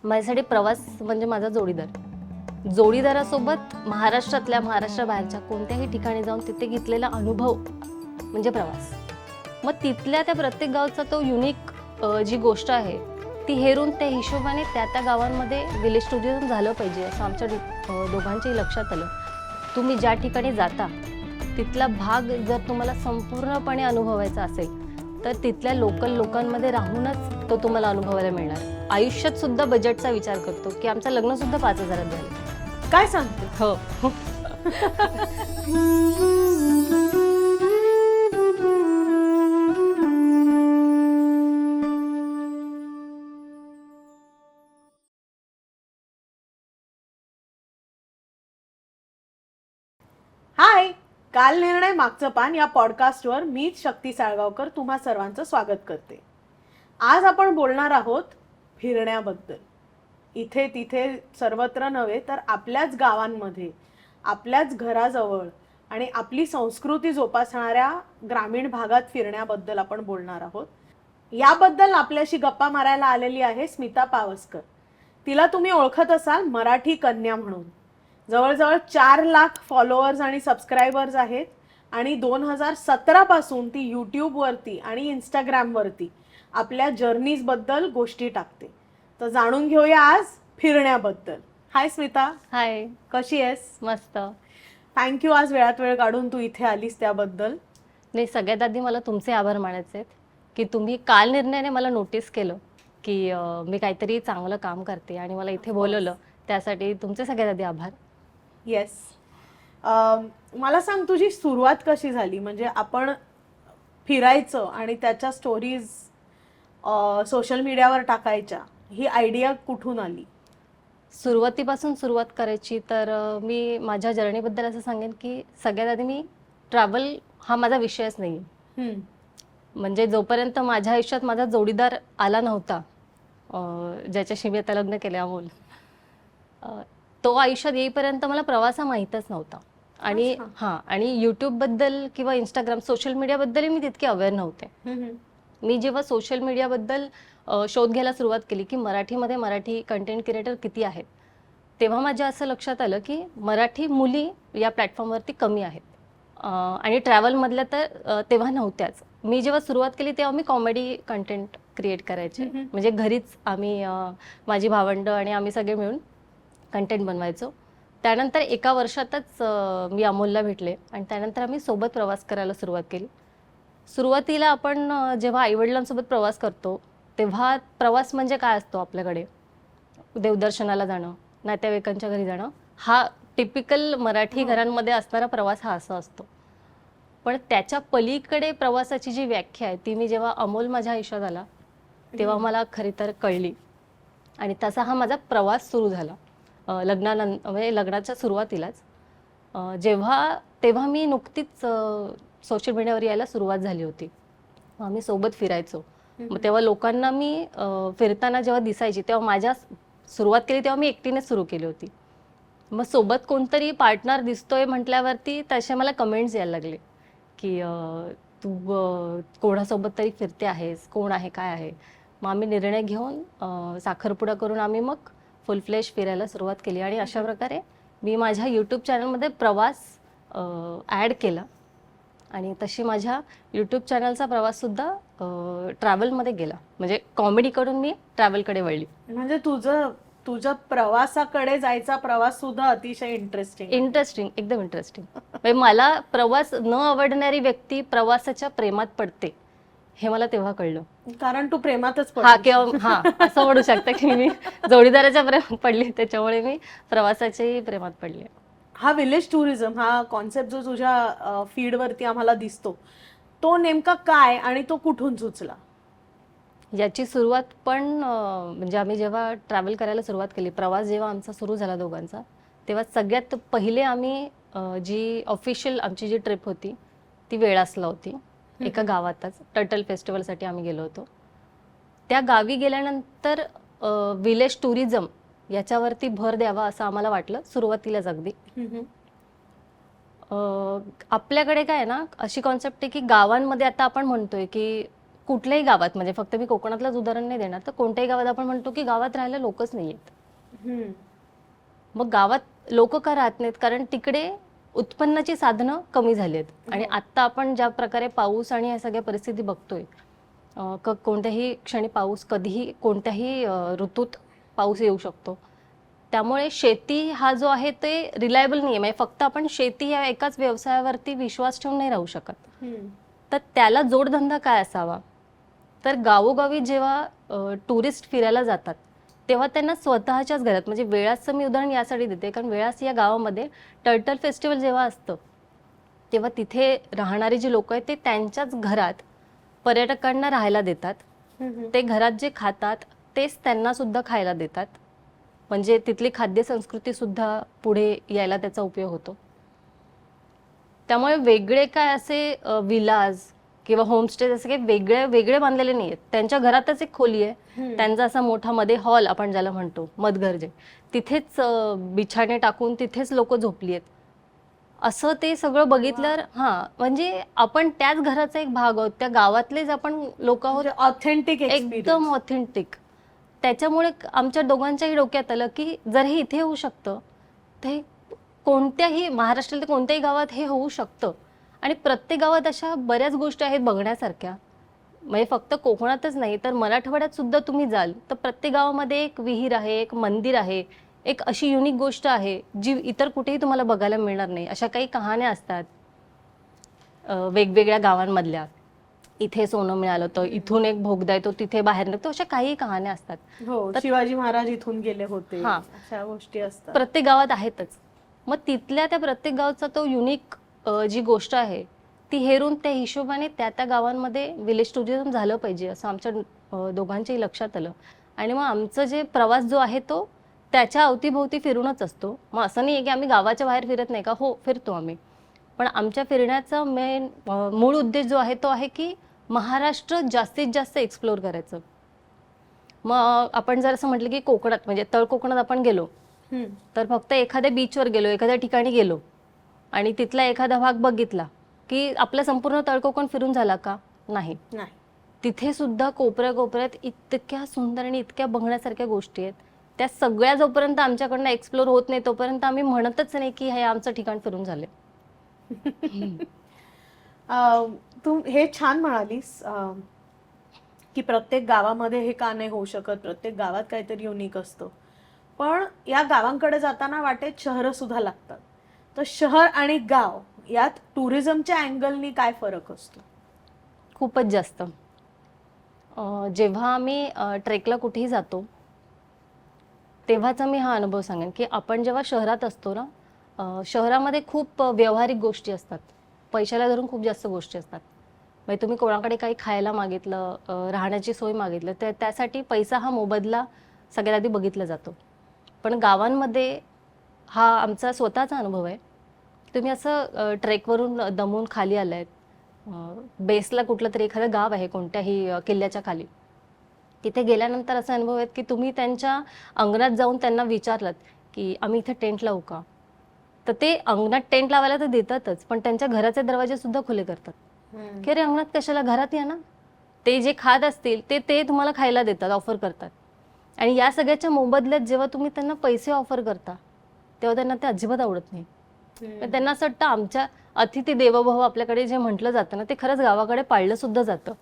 माझ्यासाठी प्रवास म्हणजे माझा जोडीदार. जोडीदारासोबत महाराष्ट्राबाहेरच्या कोणत्याही ठिकाणी जाऊन तिथे घेतलेला अनुभव म्हणजे प्रवास. मग तिथल्या त्या प्रत्येक गावचा तो युनिक जी गोष्ट आहे ती हेरून त्या हिशोबाने त्या गावांमध्ये विलेज टुरिझम झालं पाहिजे असं आमच्या दोघांच्याही लक्षात आलं. तुम्ही ज्या ठिकाणी जाता तिथला भाग जर तुम्हाला संपूर्णपणे अनुभवायचा असेल तर तिथल्या लोकल लोकांमध्ये राहूनच तो तुम्हाला अनुभवायला मिळणार. आयुष्यात सुद्धा बजेटचा विचार करतो की आमचं लग्न सुद्धा 5,000 झालं. काय सांगते? हो. हाय, काल निर्णय मागचं पान या पॉडकास्टवर मीच शक्ती साळगावकर तुम्हा सर्वांचं स्वागत करते. आज आपण बोलणार आहोत फिरण्याबद्दल. इथे तिथे सर्वत्र नव्हे तर आपल्याच गावांमध्ये, आपल्याच घराजवळ आणि आपली संस्कृती जोपासणाऱ्या ग्रामीण भागात फिरण्याबद्दल आपण बोलणार आहोत. याबद्दल आपल्याशी गप्पा मारायला आलेली आहे स्मिता पावसकर. तिला तुम्ही ओळखत असाल मराठी कन्या म्हणून. जवळजवळ 4 लाख फॉलोअर्स आणि सबस्क्रायबर्स आहेत आणि 2017 पासून ती यूट्यूबवरती आणि इंस्टाग्रामवरती आपल्या जर्नीजबद्दल गोष्टी टाकते. तर जाणून घेऊया आज फिरण्याबद्दल. हाय स्मिता. हाय. कशी आहेस? मस्त. थँक्यू, आज वेळात वेळ काढून तू इथे आलीस त्याबद्दल. नाही, सगळ्यात आधी मला तुमचे आभार मानायचे आहेत की तुम्ही काल निर्णयाने मला नोटीस केलं की मी काहीतरी चांगलं काम करते आणि मला इथे बोलवलं. त्यासाठी तुमचे सगळ्यात आधी आभार. येस. मला सांग, तुझी सुरुवात कशी झाली? म्हणजे आपण फिरायचं आणि त्याच्या स्टोरीज सोशल मीडियावर टाकायच्या, ही आयडिया कुठून आली? सुरुवातीपासून सुरुवात करायची तर मी माझ्या जर्नीबद्दल असं सांगेन की सगळ्यात आधी मी ट्रॅव्हल हा माझा विषयच नाही आहे. म्हणजे जोपर्यंत माझ्या आयुष्यात माझा जोडीदार आला नव्हता, ज्याच्याशी मी आता लग्न केले अमोल, तो आयुष्यात येईपर्यंत मला प्रवास हा माहीतच नव्हता. आणि आणि यूट्यूबबद्दल किंवा इंस्टाग्राम सोशल मीडियाबद्दलही मी तितके अवेअर नव्हते. मी जेव्हा सोशल मीडियाबद्दल शोध घ्यायला सुरुवात केली की मराठीमध्ये मराठी कंटेंट क्रिएटर किती आहेत, तेव्हा माझ्या असं लक्षात आलं की मराठी मुली या प्लॅटफॉर्मवरती कमी आहेत. आणि ट्रॅव्हलमधल्या तर तेव्हा नव्हत्याच. मी जेव्हा सुरुवात केली तेव्हा मी कॉमेडी कंटेंट क्रिएट करायचे. म्हणजे घरीच आम्ही माझी भावंडं आणि आम्ही सगळे मिळून कंटेंट बनवायचो. त्यानंतर एका वर्षातच मी अमोलला भेटले आणि त्यानंतर आम्ही सोबत प्रवास करायला सुरुवात केली. सुरुवातीला आपण जेव्हा आईवडिलांसोबत प्रवास करतो तेव्हा प्रवास म्हणजे काय असतो आपल्याकडे? देवदर्शनाला जाणं, नातेवाईकांच्या घरी जाणं, हा टिपिकल मराठी घरांमध्ये असणारा प्रवास हा असा असतो. पण त्याच्या पलीकडे प्रवासाची जी व्याख्या आहे ती मी जेव्हा अमोल माझ्या आयुष्यात आला तेव्हा मला खरी तर कळली. आणि तसा हा माझा प्रवास सुरू झाला लग्नानंतर, म्हणजे लग्नाच्या सुरुवातीलाच. तेव्हा मी नुकतीच सोशल मीडियावर यायला सुरुवात झाली होती. आम्ही सोबत फिरायचो. मग तेव्हा लोकांना मी फिरताना जेव्हा दिसायची तेव्हा सुरुवात केली तेव्हा मी एकटीनेच सुरू केली होती. मग सोबत कोणतरी पार्टनर दिसतोय म्हटल्यावरती तसे मला कमेंट्स यायला लागले की तू कोणासोबत तरी फिरते आहेस, कोण आहे, काय आहे. मग आम्ही निर्णय घेऊन साखरपुडा करून आम्ही मग फुल फ्लेश फिरायला सुरुवात केली. आणि अशा प्रकारे मी माझ्या यूट्यूब चॅनलमध्ये प्रवास ॲड केला. आणि तशी माझ्या यूट्यूब चॅनलचा प्रवाससुद्धा ट्रॅव्हलमध्ये गेला. म्हणजे कॉमेडीकडून मी ट्रॅव्हलकडे वळली. म्हणजे तुझ्या प्रवासाकडे जायचा प्रवास सुद्धा अतिशय इंटरेस्टिंग, एकदम इंटरेस्टिंग. म्हणजे मला प्रवास न आवडणारी व्यक्ती प्रवासाच्या प्रेमात पडते हे मला तेव्हा कळलं. कारण तू प्रेमातच किंवा असं म्हणू शकता की मी जोडीदाराच्या प्रेमात पडली, त्याच्यामुळे मी प्रवासाच्याही प्रेमात पडले. हा विलेज टुरिझम हा कॉन्सेप्ट जो तुझ्या फीडवरती आम्हाला दिसतो तो नेमका काय आणि तो कुठून सुचला? याची सुरुवात पण म्हणजे आम्ही जेव्हा ट्रॅव्हल करायला सुरुवात केली, प्रवास जेव्हा आमचा सुरू झाला दोघांचा, तेव्हा सगळ्यात पहिले आम्ही जी ऑफिशियल आमची जी ट्रिप होती ती वेळासला होती. एका गावातच टर्टल फेस्टिवलसाठी आम्ही गेलो होतो. त्या गावी गेल्यानंतर विलेज टुरिझम याच्यावरती भर द्यावा असं आम्हाला वाटलं सुरुवातीलाच अगदी. आपल्याकडे काय आहे ना, अशी कॉन्सेप्ट आहे की गावांमध्ये आता आपण म्हणतोय की कुठल्याही गावात, म्हणजे फक्त मी कोकणातलंच उदाहरण नाही देणार, तर कोणत्याही गावात आपण म्हणतो की गावात राहायला लोकच नाही आहेत. मग गावात लोक का राहत नाहीत? कारण तिकडे उत्पन्नाची साधनं कमी झाली आहेत. आणि आत्ता आपण ज्या प्रकारे पाऊस आणि या सगळ्या परिस्थिती बघतोय, कोणत्याही क्षणी पाऊस, कधीही कोणत्याही ऋतूत पाऊस येऊ शकतो. त्यामुळे शेती हा जो आहे ते रिलायबल नाही आहे. म्हणजे फक्त आपण शेती या एकाच व्यवसायावरती विश्वास ठेवून नाही राहू शकत. तर त्याला जोडधंदा काय असावा? तर गावोगावी जेव्हा टुरिस्ट फिरायला जातात तेव्हा त्यांना स्वतःच्याच घरात, म्हणजे वेळाचं मी उदाहरण यासाठी देते कारण वेळास या गावामध्ये टर्टल फेस्टिवल जेव्हा असतं तेव्हा तिथे राहणारे जे लोक आहेत ते त्यांच्याच घरात पर्यटकांना राहायला देतात. ते घरात जे खातात तेच त्यांना सुद्धा खायला देतात. म्हणजे तिथली खाद्य संस्कृती सुद्धा पुढे यायला त्याचा उपयोग होतो. त्यामुळे वेगळे काय असे विलाज किंवा होमस्टे असे काही वेगळे वेगळे बांधलेले नाही आहेत. त्यांच्या घरातच एक खोली आहे, त्यांचा असा मोठा मध्ये हॉल आपण ज्याला म्हणतो मधघर, जे तिथेच बिछाणे टाकून तिथेच लोक झोपली आहेत. असं ते सगळं बघितल्यावर म्हणजे आपण त्याच घराचा एक भाग आहोत, त्या गावातलेच आपण लोक आहोत, ऑथेंटिक, एकदम ऑथेंटिक. त्याच्यामुळे आमच्या दोघांच्याही डोक्यात आलं की जर हे इथे होऊ शकतं ते कोणत्याही महाराष्ट्रातील कोणत्याही गावात हे होऊ शकतं. आणि प्रत्येक गावात अशा बऱ्याच गोष्टी आहेत बघण्यासारख्या. म्हणजे फक्त कोकणातच नाही तर मराठवाड्यात सुद्धा तुम्ही जाल तर प्रत्येक गावामध्ये एक विहीर आहे, एक मंदिर आहे, एक अशी युनिक गोष्ट आहे जी इतर कुठेही तुम्हाला बघायला मिळणार नाही. अशा काही कहाण्या असतात वेगवेगळ्या गावांमधल्या. इथे सोनं मिळालं तर इथून एक भोगदा येतो तिथे बाहेर निघतो, अशा काही कहाण्या असतात. शिवाजी महाराज इथून गेले होते, अशा गोष्टी असतात, प्रत्येक गावात आहेतच. मग तिथल्या त्या प्रत्येक गावचा तो युनिक जी गोष्ट आहे ती हेरून त्या हिशोबाने त्या त्या गावांमध्ये विलेज टुरिझम झालं पाहिजे असं आमच्या दोघांच्याही लक्षात आलं. आणि मग आमचं जे प्रवास जो आहे तो त्याच्या अवतीभोवती फिरूनच असतो. मग असं नाही आहे की आम्ही गावाच्या बाहेर फिरत नाही का, हो फिरतो आम्ही, पण आमच्या फिरण्याचा मेन मूळ उद्देश जो आहे तो आहे की महाराष्ट्र जास्तीत जास्त एक्सप्लोअर करायचं. मग आपण जर असं म्हटलं की कोकणात म्हणजे तळ कोकणात आपण गेलो तर फक्त एखाद्या बीचवर गेलो, एखाद्या ठिकाणी गेलो आणि तिथला एखादा भाग बघितला की आपला संपूर्ण तळ कोकण फिरून झाला का? नाही. तिथे सुद्धा कोपऱ्या कोपऱ्यात इतक्या सुंदर आणि इतक्या बघण्यासारख्या गोष्टी आहेत. त्या सगळ्या जोपर्यंत आमच्याकडनं एक्सप्लोर होत नाही तोपर्यंत आम्ही म्हणतच नाही की हे आमचं ठिकाण फिरून झाले. तू हे छान म्हणालीस की प्रत्येक गावामध्ये हे का नाही होऊ शकत, प्रत्येक गावात काहीतरी युनिक असतं. पण या गावांकडे जाताना वाटेत शहरं सुद्धा लागतात. तर शहर आणि गाव यात टुरिझमच्या अँगलनी काय फरक असतो? खूपच जास्त. जेव्हा आम्ही ट्रेकला कुठेही जातो तेव्हाचा मी हा अनुभव सांगेन की आपण जेव्हा शहरात असतो ना, शहरामध्ये खूप व्यावहारिक गोष्टी असतात, पैशाला धरून खूप जास्त गोष्टी असतात. म्हणजे तुम्ही कोणाकडे काही खायला मागितलं, राहण्याची सोय मागितलं तर त्यासाठी पैसा हा मोबदला सगळ्यात आधी बघितला जातो. पण गावांमध्ये हा आमचा स्वतःचा अनुभव आहे. तुम्ही असं ट्रेकवरून दमून खाली आलायत, बेसला कुठलं तरी एखादं गाव आहे कोणत्याही किल्ल्याच्या खाली, तिथे गेल्यानंतर असा अनुभव आहे की तुम्ही त्यांच्या अंगणात जाऊन त्यांना विचारलं की आम्ही इथे टेंट लावू का, तर ते अंगणात टेंट लावायला तर देतातच पण त्यांच्या घराचे दरवाजे सुद्धा खुले करतात की अरे अंगणात कशाला, घरात या ना. ते जे खात असतील ते तुम्हाला खायला देतात, ऑफर करतात. आणि या सगळ्याच्या मोबदल्यात जेव्हा तुम्ही त्यांना पैसे ऑफर करता तेव्हा त्यांना ते अजिबात आवडत नाही. त्यांना असं वाटतं आमच्या अतिथी देवोभव आपल्याकडे जे म्हटलं जातं ना ते खरंच गावाकडे पाळलं सुद्धा जातं.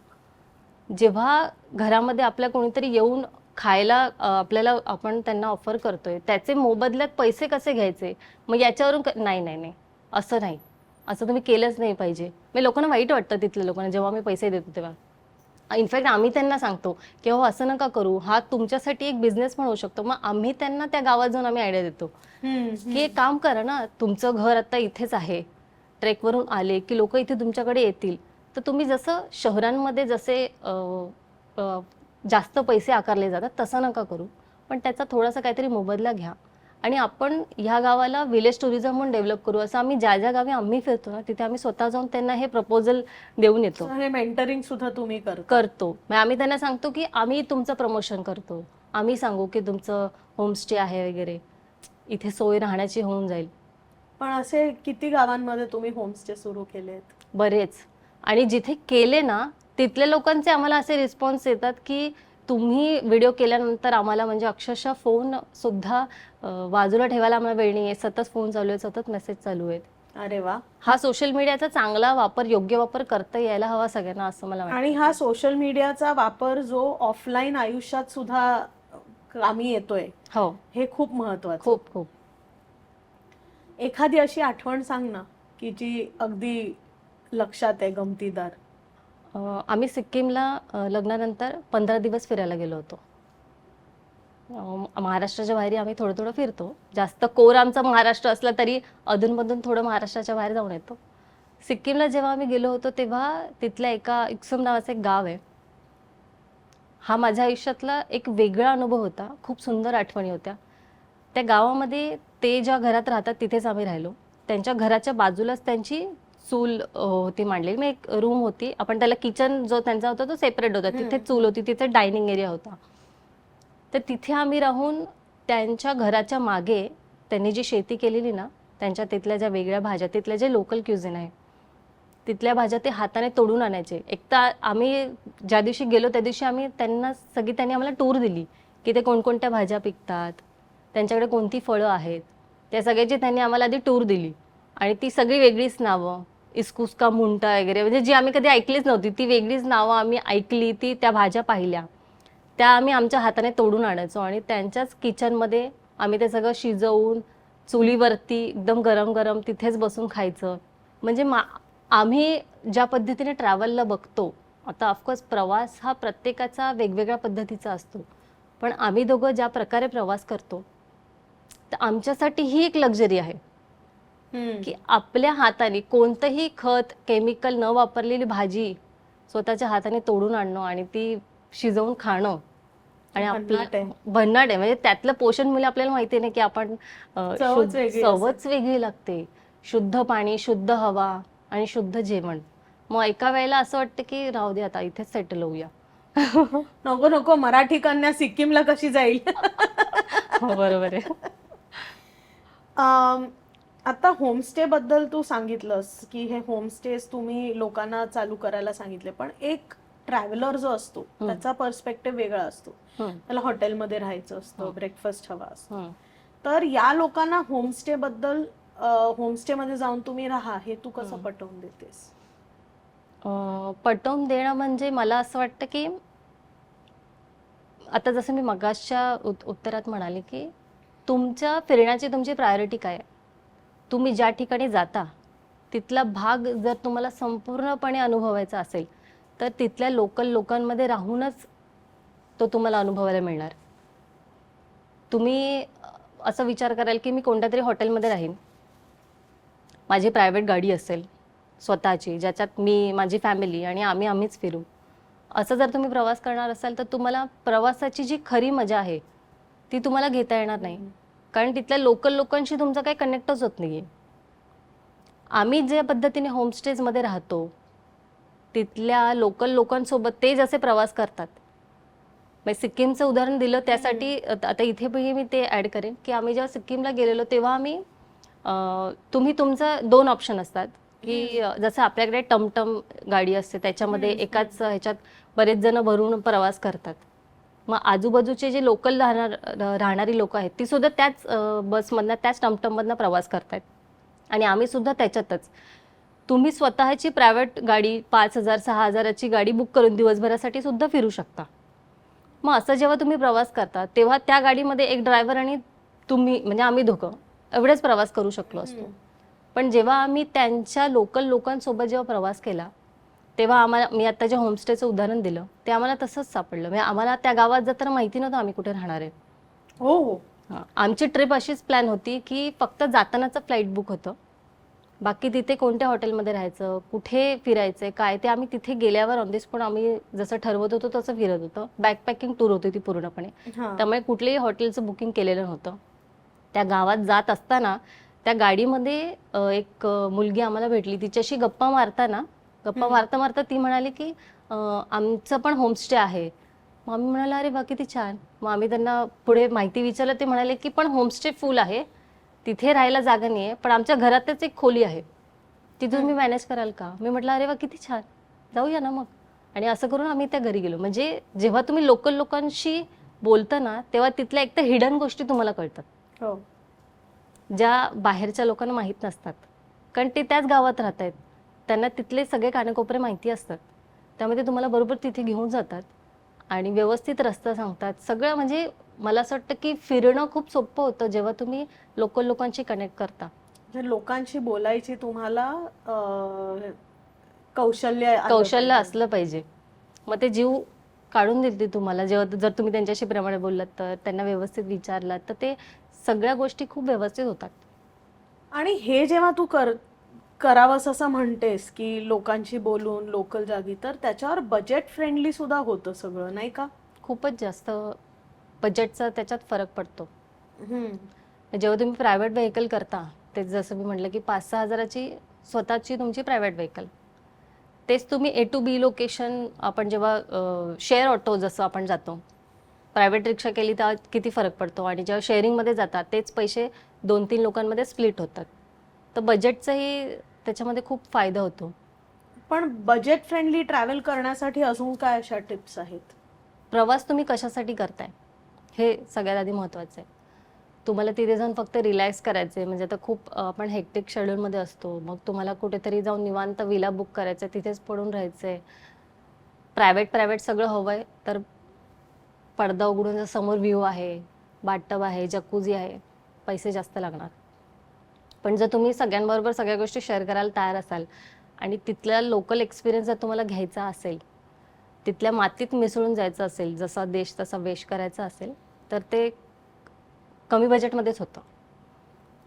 जेव्हा घरामध्ये आपल्या कोणीतरी येऊन खायला आपल्याला आपण त्यांना ऑफर करतोय त्याचे मोबदल्यात पैसे कसे घ्यायचे, मग याच्यावरून नाही नाही नाही असं नाही, असं तुम्ही केलंच नाही पाहिजे. मग लोकांना वाईट वाटतं तिथल्या लोकांना जेव्हा आम्ही पैसे देतो तेव्हा. इनफॅक्ट आम्ही त्यांना सांगतो की हो असं नका करू, हा तुमच्यासाठी एक बिझनेस पण होऊ शकतो. मग आम्ही त्यांना त्या गावात जाऊन आम्ही आयडिया देतो की एक काम करा ना, तुमचं घर आता इथेच आहे, ट्रेकवरून आले की लोक इथे तुमच्याकडे येतील, तर तुम्ही जसं शहरांमध्ये जसे जास्त पैसे आकारले जातात तसं नका करू, पण त्याचा थोडासा काहीतरी मोबदला घ्या आणि आपण ह्या गावाला विलेज टुरिझम म्हणून डेव्हलप करू. असं आम्ही ज्या ज्या गावी आम्ही फिरतो ना तिथे आम्ही स्वतः जाऊन त्यांना हे प्रपोजल देऊन येतो. हे मेंटरिंग सुद्धा तुम्ही करतो. मग आम्ही त्यांना सांगतो की आम्ही तुमचं प्रमोशन करतो, आम्ही सांगू की तुमचं होमस्टे आहे वगैरे, इथे सोय राहण्याची होऊन जाईल. पण असे किती गावांमध्ये तुम्ही होमस्टे सुरू केलेत? बरेच. आणि जिथे केले ना तिथल्या लोकांचे आम्हाला असे रिस्पॉन्स येतात की तुम्ही व्हिडिओ केल्यानंतर आम्हाला म्हणजे अक्षरशः फोन सुद्धा बाजूला ठेवायला आम्हाला वेळ नाही आहे, सतत फोन चालू आहे, सतत मेसेज चालू आहेत. अरे वा. हा सोशल मीडियाचा चांगला वापर, योग्य वापर करता यायला हवा सगळ्यांना, असं मला वाटतं. आणि हा सोशल मीडियाचा वापर जो ऑफलाईन आयुष्यात सुद्धा कामी येतोय, हो, हे खूप महत्वाचं. खूप खूप. एखादी अशी आठवण सांग ना की जी अगदी लक्षात आहे, गमतीदार. आम्ही सिक्कीमला लग्नानंतर 15 दिवस फिरायला गेलो होतो. महाराष्ट्राच्या बाहेर आम्ही थोडं थोडं फिरतो. जास्त कोर आमचा महाराष्ट्र असला तरी अधूनमधून थोडं महाराष्ट्राच्या बाहेर जाऊन येतो. सिक्कीमला जेव्हा आम्ही गेलो होतो तेव्हा तिथल्या एका इक्सम नावाचं एक गाव आहे. हा माझ्या आयुष्यातला एक वेगळा अनुभव होता. खूप सुंदर आठवणी होत्या. त्या गावामध्ये ते ज्या घरात राहतात तिथेच आम्ही राहिलो. त्यांच्या घराच्या बाजूलाच त्यांची चूल होती मांडलेली. मग एक रूम होती, आपण त्याला किचन जो त्यांचा होता तो सेपरेट होता. तिथे चूल होती, तिथे डायनिंग एरिया होता. तर तिथे आम्ही राहून त्यांच्या घराच्या मागे त्यांनी जी शेती केलेली ना, त्यांच्या तिथल्या ज्या वेगळ्या भाज्या, तिथल्या जे लोकल क्युझिन आहे तिथल्या भाज्या ते हाताने तोडून आणायचे. एक तर आम्ही ज्या दिवशी गेलो त्या दिवशी त्यांनी आम्हाला टूर दिली की ते कोणकोणत्या भाज्या पिकतात, त्यांच्याकडे कोणती फळं आहेत, त्या सगळ्याची त्यांनी आम्हाला आधी टूर दिली. आणि ती सगळी वेगळीच नावं, इस्कुस का मुंटा वगैरे, म्हणजे जी आम्ही कधी ऐकलीच नव्हती ती वेगळीच नावं आम्ही ऐकली. त्या भाज्या पाहिल्या, त्या आम्ही आमच्या हाताने तोडून आणायचो आणि त्यांच्याच किचनमध्ये आम्ही ते सगळं शिजवून चुलीवरती एकदम गरम गरम तिथेच बसून खायचं. म्हणजे आम्ही ज्या पद्धतीने ट्रॅव्हलला बघतो, आता ऑफकोर्स प्रवास हा प्रत्येकाचा वेगवेगळ्या पद्धतीचा असतो, पण आम्ही दोघं ज्या प्रकारे प्रवास करतो तर आमच्यासाठी ही एक लक्झरी आहे की आपल्या हाताने कोणतंही खत, केमिकल न वापरलेली भाजी स्वतःच्या हाताने तोडून आणणं आणि ती शिजवून खाणं. आणि आपलं भन्नाट आहे, म्हणजे त्यातलं पोषण मूल्य आपल्याला माहिती नाही की आपण चवच वेगळी लागते. शुद्ध पाणी, शुद्ध हवा आणि शुद्ध जेवण. मग एका वेळेला असं वाटतं की राहू दे आता इथेच सेटल होऊया. नको नको, मराठी कन्या सिक्कीमला कशी जाईल. बरोबर आहे. आता होमस्टे बद्दल तू सांगितलंस की हे होमस्टेज तुम्ही लोकांना चालू करायला सांगितले, पण एक ट्रॅव्हलर जो असतो त्याचा पर्स्पेक्टिव्ह वेगळा असतो. त्याला हॉटेलमध्ये राहायचं असतं, ब्रेकफास्ट हवा असतो. तर या लोकांना होमस्टे बद्दल, होमस्टे मध्ये जाऊन तुम्ही राहा हे तू कसं पटवून देतेस? पटवून देणं म्हणजे मला असं वाटतं की आता जसं मी मगासच्या उत्तरात म्हणाले की तुमच्या फिरण्याची तुमची प्रायोरिटी काय आहे. तुम्ही ज्या ठिकाणी जाता तिथला भाग जर तुम्हाला संपूर्णपणे अनुभवायचा असेल तर तिथल्या लोकल लोकांमध्ये राहूनच तो तुम्हाला अनुभवायला मिळणार. तुम्ही असं विचार कराल की मी कोणत्या तरी हॉटेलमध्ये राहीन, माझी प्रायव्हेट गाडी असेल स्वतःची, ज्याच्यात मी, माझी फॅमिली आणि आम्हीच फिरू, असं जर तुम्ही प्रवास करणार असाल तर तुम्हाला प्रवासाची जी खरी मजा आहे ती तुम्हाला घेता येणार नाही. कारण तिथल्या लोकल लोकांशी तुमचा काही कनेक्टच होत नाहीये. आम्ही ज्या पद्धतीने होमस्टेजमध्ये राहतो तिथल्या लोकल लोकांसोबत ते जसे प्रवास करतात, म्हणजे सिक्कीमचं उदाहरण दिलं त्यासाठी आता इथे मी ते ॲड करेन की आम्ही जेव्हा सिक्कीमला गेलेलो तेव्हा आम्ही तुम्ही तुमचं 2 ऑप्शन असतात की जसं आपल्याकडे टमटम गाडी असते त्याच्यामध्ये एकाच ह्याच्यात बरेच जण भरून प्रवास करतात. मग आजूबाजूचे जे लोकल राहणारी लोक आहेत ती सुद्धा त्याच बसमधनं, त्याच टमटममधनं प्रवास करतात आणि आम्ही सुद्धा त्याच्यातच. तुम्ही स्वतःची प्रायव्हेट गाडी 5,000-6,000ची गाडी बुक करून दिवसभरासाठी सुद्धा फिरू शकता. मग असं जेव्हा तुम्ही प्रवास करता तेव्हा त्या गाडीमध्ये एक ड्रायव्हर आणि तुम्ही, म्हणजे आम्ही दोघं एवढेच प्रवास करू शकलो असतो. पण जेव्हा आम्ही त्यांच्या लोकल लोकांसोबत जेव्हा प्रवास केला तेव्हा आम्हाला, मी आता जे होमस्टेचं उदाहरण दिलं ते आम्हाला तसंच सापडलं. म्हणजे आम्हाला त्या गावात जाताना माहिती नव्हतं आम्ही कुठे राहणार आहे. हो, आमची ट्रिप अशीच प्लॅन होती की फक्त जातानाचं फ्लाईट बुक होतं, बाकी तिथे कोणत्या हॉटेलमध्ये राहायचं, कुठे फिरायचं काय ते आम्ही तिथे गेल्यावर ऑन द स्पॉट आम्ही जसं ठरवत होतो तसं फिरत होतो. बॅकपॅकिंग टूर होती ती पूर्णपणे, त्यामुळे कुठल्याही हॉटेलचं बुकिंग केलेलं नव्हतं. त्या गावात जात असताना त्या गाडीमध्ये एक मुलगी आम्हाला भेटली. तिच्याशी गप्पा मारता मारता ती म्हणाली की आमचं पण होमस्टे आहे. मग आम्ही म्हणाला अरे वा किती छान. मग आम्ही त्यांना पुढे माहिती विचारलं. ते म्हणाले की पण होमस्टे फुल आहे, तिथे राहायला जागा नाही आहे, पण आमच्या घरातच एक खोली आहे, ती तुम्ही मॅनेज कराल का? मी म्हटलं अरे वा किती छान, जाऊया ना मग. आणि असं करून आम्ही त्या घरी गेलो. म्हणजे जेव्हा तुम्ही लोकल लोकांशी बोलता ना, तेव्हा तिथल्या एक तर हिडन गोष्टी तुम्हाला कळतात, हो. ज्या बाहेरच्या लोकांना माहीत नसतात. कारण ते त्याच गावात राहत आहेत, त्यांना तिथले सगळे कानेकोपरे माहिती असतात. त्यामुळे ते तुम्हाला बरोबर तिथे घेऊन जातात आणि व्यवस्थित रस्ता सांगतात सगळं. म्हणजे मला असं वाटतं की फिरणं खूप सोपं होतं जेव्हा तुम्ही लोकल लोकांशी कनेक्ट करता. म्हणजे लोकांशी बोलायची तुम्हाला कौशल्य आलं कौशल्य पाहिजे. असलं पाहिजे. मग ते जीव काढून देते तुम्हाला जेव्हा जर तुम्ही त्यांच्याशी प्रमाणे बोललात तर, त्यांना व्यवस्थित विचारलात तर ते सगळ्या गोष्टी खूप व्यवस्थित होतात. आणि हे जेव्हा तू करावंस असं म्हणतेस की लोकांशी बोलून लोकल जागी, तर त्याच्यावर बजेट फ्रेंडली सुद्धा होतं सगळं, नाही का? खूपच जास्त बजेटचा त्याच्यात फरक पडतो. हम्म. जेव्हा तुम्ही प्रायव्हेट व्हेकल करता, ते जसं मी म्हटलं की 5-6 हजाराची स्वतःची तुमची प्रायव्हेट व्हेकल, तेच तुम्ही ए टू बी लोकेशन आपण जेव्हा शेअर ऑटो जसं आपण जातो, प्रायव्हेट रिक्षा केली तर किती फरक पडतो आणि जेव्हा शेअरिंगमध्ये जातात तेच पैसे 2-3 लोकांमध्ये स्प्लिट होतात. तर बजेटचाही त्याच्यामध्ये खूप फायदा होतो. पण बजेट फ्रेंडली ट्रॅव्हल करण्यासाठी अजून काय अशा टिप्स आहेत? प्रवास तुम्ही कशासाठी करताय हे सगळ्यात आधी महत्त्वाचं आहे. तुम्हाला तिथे जाऊन फक्त रिलॅक्स करायचे, म्हणजे आता खूप आपण हेक्टिक शेड्यूलमध्ये असतो, मग तुम्हाला कुठेतरी जाऊन निवांत विला बुक करायचं आहे, तिथेच पडून राहायचंय, प्रायव्हेट सगळं हवंय, तर पडदा उघडून जर समोर व्ह्यू आहे, बाथटब आहे, जकुझी आहे, पैसे जास्त लागणार. पण जर तुम्ही सगळ्यांबरोबर सगळ्या गोष्टी शेअर करायला तयार असाल आणि तिथला लोकल एक्सपिरियन्स जर तुम्हाला घ्यायचा असेल, तिथल्या मातीत मिसळून जायचं असेल, जसा देश तसा वेश करायचा असेल, तर ते कमी बजेटमध्येच होतं.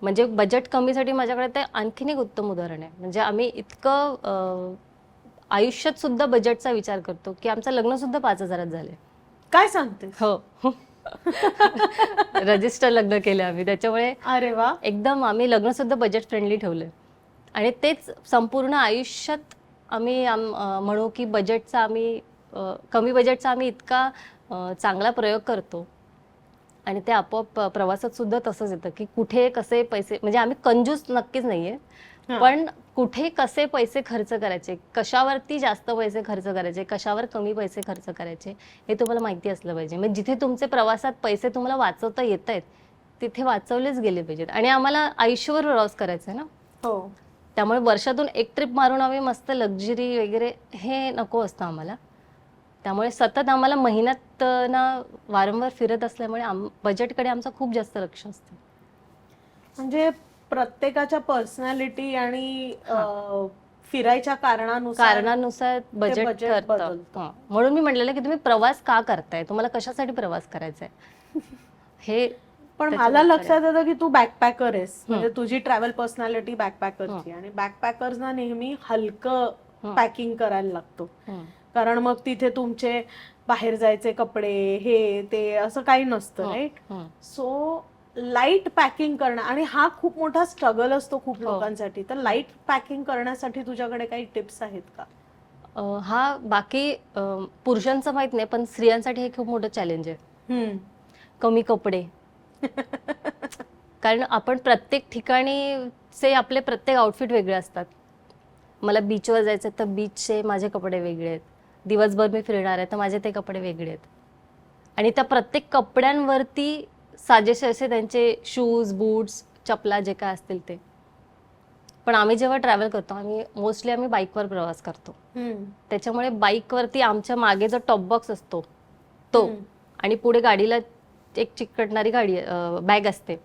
म्हणजे बजेट कमीसाठी माझ्याकडे ते आणखीन एक उत्तम उदाहरण आहे. म्हणजे आम्ही इतकं आयुष्यात सुद्धा बजेटचा विचार करतो की आमचं लग्न सुद्धा 5,000त झाले. काय सांगते? हो. रजिस्टर लग्न केलं आम्ही, त्याच्यामुळे अरे वा. एकदम आम्ही लग्न सुद्धा बजेट फ्रेंडली ठेवलंय. आणि तेच संपूर्ण आयुष्यात आम्ही म्हणू की बजेटचा आम्ही कमी बजेटचा आम्ही इतका चांगला प्रयोग करतो. आणि ते आपोआप प्रवासात सुद्धा तसंच येतं की कुठे कसे पैसे, म्हणजे आम्ही कंजूस नक्कीच नाहीये, पण कुठे कसे पैसे खर्च करायचे, कशावरती जास्त पैसे खर्च करायचे, कशावर कमी पैसे खर्च करायचे, हे तुम्हाला माहिती असलं पाहिजे. म्हणजे जिथे तुमचे प्रवासात पैसे तुम्हाला वाचवता येत आहेत तिथे वाचवलेच गेले पाहिजेत. आणि आम्हाला आयुष्यभर प्रवास करायचा आहे ना, हो. त्यामुळे वर्षातून एक ट्रिप मारून आम्ही मस्त लक्झरी वगैरे हे नको असतं आम्हाला. त्यामुळे सतत आम्हाला महिन्यात ना वारंवार फिरत असल्यामुळे बजेटकडे आमचं खूप जास्त लक्ष असतं. म्हणजे प्रत्येकाच्या पर्सनॅलिटी आणि फिरायच्या कारणानुसार बजेट budget ठरतं. बदलतं. म्हणून मी म्हटलेलं की तुम्ही प्रवास का करताय, तुम्हाला कशासाठी प्रवास करायचा आहे हे. पण त्याच्यावर मला उत्तर आहे. लक्षात येतं की तू बॅकपॅकर आहेस, म्हणजे तुझी ट्रॅव्हल पर्सनॅलिटी बॅकपॅकरची, आणि बॅकपॅकर्सना नेहमी हलकं पॅकिंग करायला लागतो. कारण मग तिथे तुमचे बाहेर जायचे कपडे हे ते असं काही नसतं, राईट? सो लाईट पॅकिंग करणं, आणि हा खूप मोठा स्ट्रगल असतो खूप लोकांसाठी. तर लाईट पॅकिंग करण्यासाठी तुझ्याकडे काही टिप्स आहेत का? हा बाकी पुरुषांचं माहित नाही, पण स्त्रियांसाठी हे खूप मोठं चॅलेंज आहे. कमी कपडे. कारण आपण प्रत्येक ठिकाणीचे आपले प्रत्येक आउटफिट वेगळे असतात. मला बीचवर जायचं तर बीचचे माझे कपडे वेगळे आहेत, दिवसभर मी फिरणार आहे तर माझे ते कपडे वेगळे आहेत. आणि त्या प्रत्येक कपड्यांवरती साजेसे असे त्यांचे शूज, बूट्स, चपला जे काय असतील ते. पण आम्ही जेव्हा ट्रॅव्हल करतो, आम्ही बाईकवर प्रवास करतो, त्याच्यामुळे बाईकवरती आमच्या मागे जो टॉप बॉक्स असतो तो, आणि पुढे गाडीला एक चिकटणारी बॅग असते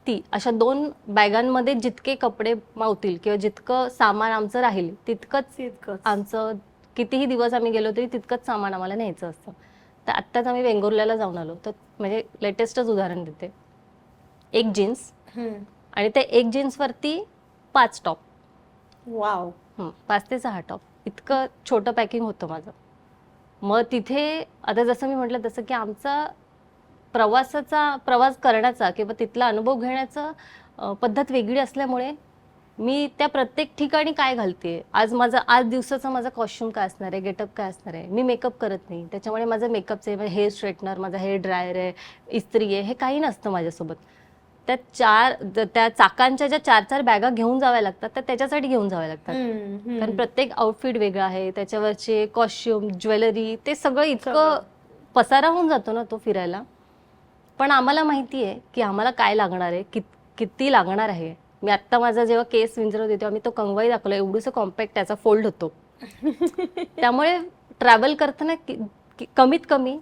ती, अशा 2 बॅगांमध्ये जितके कपडे मावतील किंवा जितकं सामान आमचं राहील तितकंच आमचं, कितीही दिवस आम्ही गेलो तरी तितकंच सामान आम्हाला न्यायचं असतं. तर आत्ताच आम्ही वेंगुर्ल्याला जाऊन आलो, तर म्हणजे लेटेस्टच उदाहरण देते. 1 जीन्स आणि त्या 1 जीन्सवरती 5 टॉप. वाव. 5 ते 6 टॉप, इतकं छोटं पॅकिंग होतं माझं. मग तिथे आता जसं मी म्हटलं तसं की आमचा प्रवास करण्याचा किंवा तिथला अनुभव घेण्याचा पद्धत वेगळी असल्यामुळे मी त्या प्रत्येक ठिकाणी काय घालते, आज दिवसाचा माझा कॉस्ट्युम काय असणार आहे, गेटअप काय असणार आहे. मी मेकअप करत नाही, त्याच्यामुळे माझं मेकअपचं हेअर स्ट्रेटनर, माझा हेअर ड्रायर आहे, इस्त्री आहे, हे काही नसतं माझ्यासोबत. त्या चाकांच्या ज्या 4-4 बॅगा घेऊन जाव्या लागतात त्या त्याच्यासाठी घेऊन जाव्या लागतात. कारण प्रत्येक आउटफिट वेगळा आहे, त्याच्यावरचे कॉस्ट्युम, ज्वेलरी, ते सगळं इतकं पसारा होऊन जातो ना तो फिरायला. पण आम्हाला माहिती आहे की आम्हाला काय लागणार आहे, किती लागणार आहे. मी आत्ता माझा जेव्हा केस विंचरत होते तेव्हा मी तो कंगवाई दाखवला, एवढंसं कॉम्पॅक्ट त्याचा फोल्ड होतो. त्यामुळे ट्रॅव्हल करताना कमीत कमी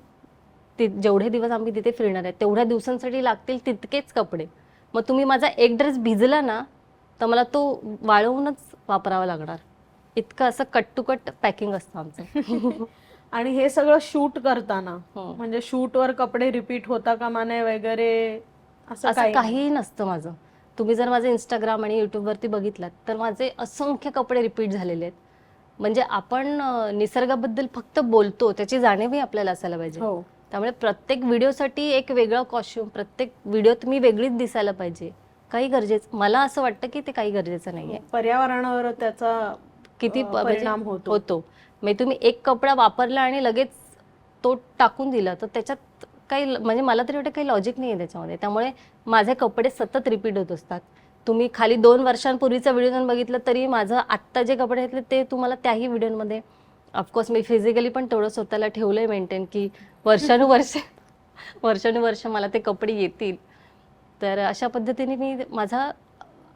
जेवढे दिवस आम्ही तिथे फिरणार आहे तेवढ्या दिवसांसाठी लागतील तितकेच कपडे. मग तुम्ही माझा एक ड्रेस भिजला ना तर मला तो वाळवूनच वापरावा लागणार. इतकं असं कट टू कट पॅकिंग असतं आमचं. आणि हे सगळं शूट करताना म्हणजे शूटवर कपडे रिपीट होता कामा नये वगैरे असं काहीही नसतं माझं. तुम्ही जर माझं इंस्टाग्राम आणि युट्यूबवरती बघितलात तर माझे असंख्य कपडे रिपीट झालेले आहेत. म्हणजे आपण निसर्गाबद्दल फक्त बोलतो, त्याची जाणीवही आपल्याला असायला पाहिजे. त्यामुळे प्रत्येक व्हिडिओसाठी एक वेगळं कॉस्ट्युम, प्रत्येक व्हिडिओत मी वेगळीच दिसायला पाहिजे. काही गरजेचं, मला असं वाटतं की ते काही गरजेचं नाहीये. पर्यावरणावर त्याचा किती परिणाम होतो. म्हणजे तुम्ही एक कपडा वापरला आणि लगेच तो टाकून दिला तर त्याच्यात काही, म्हणजे मला तरी वाटतं काही लॉजिक नाही आहे त्याच्यामध्ये. त्यामुळे माझे कपडे सतत रिपीट होत असतात. तुम्ही खाली 2 वर्षांपूर्वीचा व्हिडिओ जर बघितलं तरी माझं आत्ता जे कपडे घेतले ते तुम्हाला त्याही व्हिडिओमध्ये, ऑफकोर्स मी फिजिकली पण तेवढं स्वतःला ठेवलंय मेंटेन की वर्षानुवर्ष मला ते कपडे येतील. तर अशा पद्धतीने मी माझा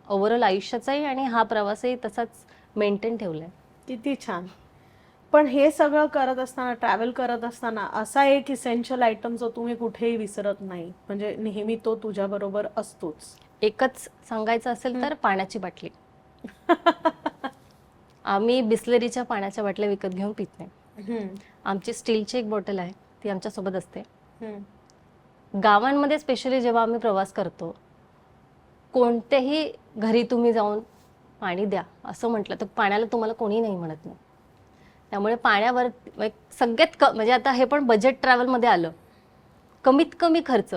ओव्हरऑल आयुष्याचाही आणि हा प्रवासही तसाच मेंटेन ठेवलाय. किती छान. पण हे सगळं करत असताना, ट्रॅव्हल करत असताना असा एक इसेन्शियल आयटम जो तुम्ही कुठेही विसरत नाही, म्हणजे नेहमी तो तुझ्या बरोबर असतोच? एकच सांगायचं असेल तर पाण्याची बाटली. आम्ही बिस्लरीच्या पाण्याच्या बाटल्या विकत घेऊन पित नाही. आमची स्टीलची एक बॉटल आहे, ती आमच्या सोबत असते. गावांमध्ये स्पेशली जेव्हा आम्ही प्रवास करतो, कोणत्याही घरी तुम्ही जाऊन पाणी द्या असं म्हटलं तर पाण्याला तुम्हाला कोणी नाही म्हणत नाही. त्यामुळे पाण्यावर सगळ्यात म्हणजे आता हे पण बजेट ट्रॅव्हलमध्ये आलं, कमीत कमी खर्च.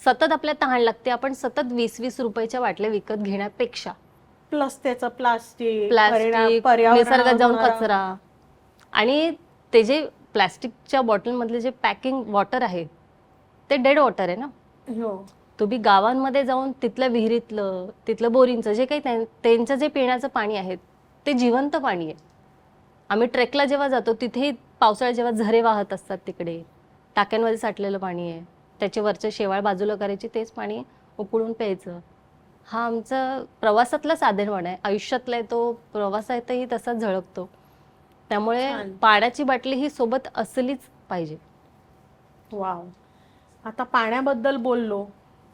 सतत आपल्या तहान लागते, आपण सतत 20-20 रुपयाच्या बाटल्या विकत घेण्यापेक्षा प्लस त्याचं प्लास्टिक, निसर्गात जाऊन कचरा, आणि ते जे प्लास्टिकच्या बॉटलमधले जे पॅकिंग वॉटर आहे ते डेड वॉटर आहे ना. तुम्ही गावांमध्ये जाऊन तिथल्या विहिरीतलं, तिथलं बोरिंगचं जे काही त्यांचं जे पिण्याचं पाणी आहे ते जिवंत पाणी आहे. आम्ही ट्रेकला जेव्हा जातो तिथे पावसाळ्यात जेव्हा झरे वाहत असतात तिकडे टाक्यांमध्ये साठलेलं पाणी आहे, त्याच्यावरचं शेवाळ बाजूला करायची, तेच पाणी उकळून प्यायचं. हा आमचा प्रवासातला साधनवाण आहे, आयुष्यातला आहे, तो प्रवासातही तसाच झळकतो. त्यामुळे पाण्याची बाटली ही सोबत असलीच पाहिजे. वाव. आता पाण्याबद्दल बोललो